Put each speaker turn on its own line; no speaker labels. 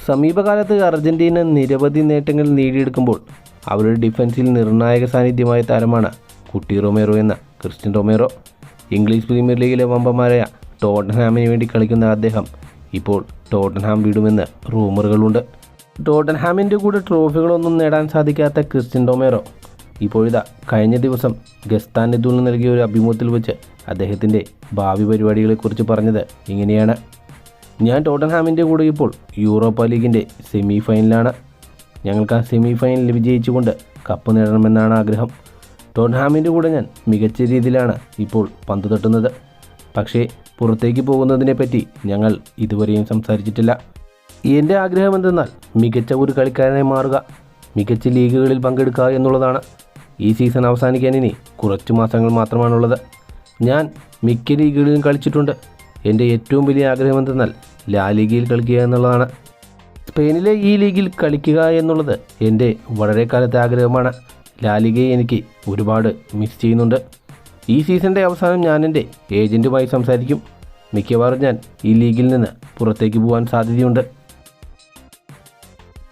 സമീപകാലത്ത് അർജന്റീന നിരവധി നേട്ടങ്ങൾ നേടിയെടുക്കുമ്പോൾ അവരുടെ ഡിഫൻസിൽ നിർണായക സാന്നിധ്യമായ താരമാണ് കുട്ടി റൊമേറോ എന്ന ക്രിസ്ത്യൻ റൊമേറോ. ഇംഗ്ലീഷ് പ്രീമിയർ ലീഗിലെ വമ്പന്മാരായ ടോട്ടൻഹാമിന് വേണ്ടി കളിക്കുന്ന അദ്ദേഹം ഇപ്പോൾ ടോട്ടൻഹാം വിടുമെന്ന് റൂമറുകളുണ്ട്. ടോട്ടൻഹാമിൻ്റെ കൂടെ ട്രോഫികളൊന്നും നേടാൻ സാധിക്കാത്ത ക്രിസ്ത്യൻ റൊമേറോ ഇപ്പോഴിതാ കഴിഞ്ഞ ദിവസം ഗസ്താൻ എദൂളിന് നൽകിയ ഒരു അഭിമുഖത്തിൽ വെച്ച് അദ്ദേഹത്തിൻ്റെ ഭാവി പരിപാടികളെക്കുറിച്ച് പറഞ്ഞത് ഇങ്ങനെയാണ്: ഞാൻ ടോട്ടൻഹാമിൻ്റെ കൂടെ ഇപ്പോൾ യൂറോപ്പ ലീഗിൻ്റെ സെമി ഫൈനലാണ്. ഞങ്ങൾക്ക് ആ സെമി ഫൈനലിൽ വിജയിച്ചുകൊണ്ട് കപ്പ് നേടണമെന്നാണ് ആഗ്രഹം. ടോട്ടൻഹാമിൻ്റെ കൂടെ ഞാൻ മികച്ച രീതിയിലാണ് ഇപ്പോൾ പന്ത് തട്ടുന്നത്. പക്ഷേ പുറത്തേക്ക് പോകുന്നതിനെപ്പറ്റി ഞങ്ങൾ ഇതുവരെയും സംസാരിച്ചിട്ടില്ല. എൻ്റെ ആഗ്രഹം എന്തെന്നാൽ മികച്ച ഒരു കളിക്കാരനായി മാറുക, മികച്ച ലീഗുകളിൽ പങ്കെടുക്കുക എന്നുള്ളതാണ്. ഈ സീസൺ അവസാനിക്കാൻ ഇനി കുറച്ച് മാസങ്ങൾ മാത്രമാണുള്ളത്. ഞാൻ മിക്ക ലീഗുകളിലും കളിച്ചിട്ടുണ്ട്. എൻ്റെ ഏറ്റവും വലിയ ആഗ്രഹം എന്തെന്നാൽ ലാ ലീഗയിൽ കളിക്കുക എന്നുള്ളതാണ്. സ്പെയിനിലെ ഈ ലീഗിൽ കളിക്കുക എന്നുള്ളത് എൻ്റെ വളരെ കാലത്തെ ആഗ്രഹമാണ്. ലാ ലീഗയെ എനിക്ക് ഒരുപാട് മിസ് ചെയ്യുന്നുണ്ട്. ഈ സീസണിൻ്റെ അവസാനം ഞാൻ എൻ്റെ ഏജൻറ്റുമായി സംസാരിക്കും. മിക്കവാറും ഞാൻ ഈ ലീഗിൽ നിന്ന് പുറത്തേക്ക് പോകാൻ സാധ്യതയുണ്ട്.